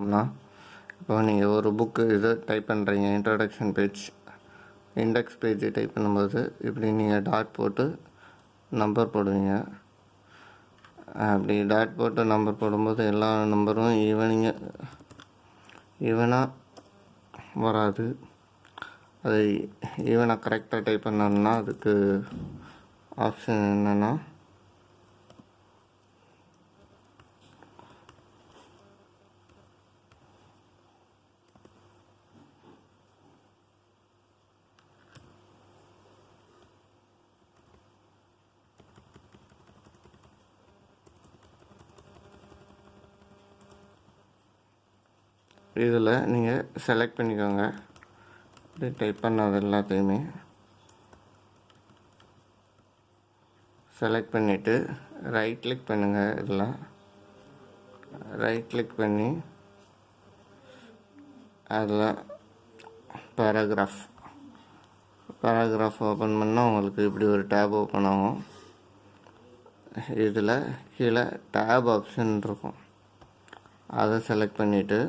பண்ணோம்னா, இப்போ நீங்கள் ஒரு புக்கு இது டைப் பண்ணுறீங்க, introduction page, index page type பண்ணும்போது இப்படி நீங்கள் டாட் போட்டு நம்பர் போடுவீங்க. அப்படி டாட் போட்டு நம்பர் போடும்போது எல்லா நம்பரும் ஈவனாக வராது. அது ஈவனாக கரெக்டாக டைப் பண்ணணும்னா அதுக்கு ஆப்ஷன் என்னென்னா, இதில் நீங்கள் செலக்ட் பண்ணிக்கோங்க. இப்படி டைப் பண்ணது எல்லாத்தையுமே செலக்ட் பண்ணிவிட்டு ரைட் கிளிக் பண்ணுங்கள். இதில் ரைட் கிளிக் பண்ணி அதில் பேராகிராஃப் ஓப்பன் பண்ணால் உங்களுக்கு இப்படி ஒரு டேப் ஓப்பன் ஆகும். இதில் கீழே டேப் ஆப்ஷன் இருக்கும், அதை செலக்ட் பண்ணிவிட்டு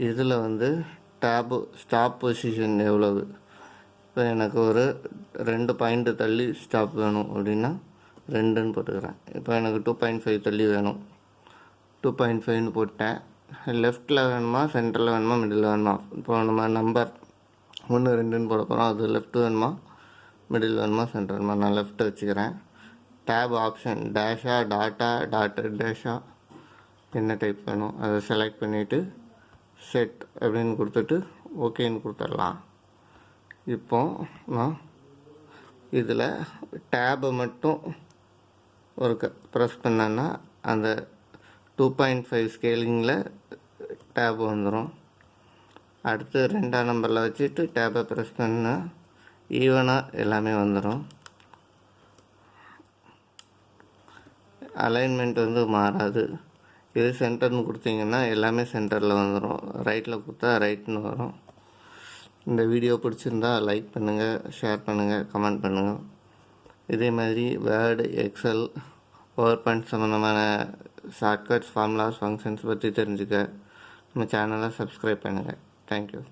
இதில் வந்து டேபு ஸ்டாப் பொசிஷன் எவ்வளவு, இப்போ எனக்கு ஒரு 2 பாயிண்ட் தள்ளி ஸ்டாப் வேணும் அப்படின்னா 2ன்னு போட்டுக்கிறேன். இப்போ எனக்கு 2.5 தள்ளி வேணும், 2.5ன்னு போட்டேன். லெஃப்ட்டில் வேணுமா, சென்டரில் வேணுமா, மிடில் வேணுமா? இப்போ நம்ம நம்பர் 1 2ன்னு போட போகிறோம். அது லெஃப்ட் வேணுமா, மிடில் வேணுமா, சென்டர் வேணுமா? நான் லெஃப்ட் வச்சுக்கிறேன். டேப் ஆப்ஷன் டேஷா, டாட்டா, டாட்டு, டேஷா என்ன டைப் வேணும் அதை செலக்ட் பண்ணிவிட்டு செட் அப்படின்னு கொடுத்துட்டு ஓகேன்னு கொடுத்துடலாம். இப்போ நான் இதில் டேபை மட்டும் ஒரு ப்ரெஸ் பண்ணேன்னா அந்த 2.5 ஸ்கேலிங்கில் டேப் வந்துடும். அடுத்து 2ஆம் நம்பரில் வச்சுட்டு டேபை ப்ரெஸ் பண்ணால் ஈவனாக எல்லாமே வந்துடும். அலைன்மெண்ட் வந்து மாறாது. இது சென்டர்னு கொடுத்தீங்கன்னா எல்லாமே சென்டரில் வந்துடும். ரைட்டில் கொடுத்தா ரைட்னு வரும். இந்த வீடியோ பிடிச்சிருந்தா லைக் பண்ணுங்கள், ஷேர் பண்ணுங்கள், கமெண்ட் பண்ணுங்கள். இதே மாதிரி வேர்டு, எக்ஸல், பவர் பாயிண்ட் சம்மந்தமான ஷார்ட்கட்ஸ், ஃபார்முலாஸ், ஃபங்க்ஷன்ஸ் பற்றி தெரிஞ்சுக்க நம்ம சேனலை சப்ஸ்கிரைப் பண்ணுங்கள். தேங்க்யூ.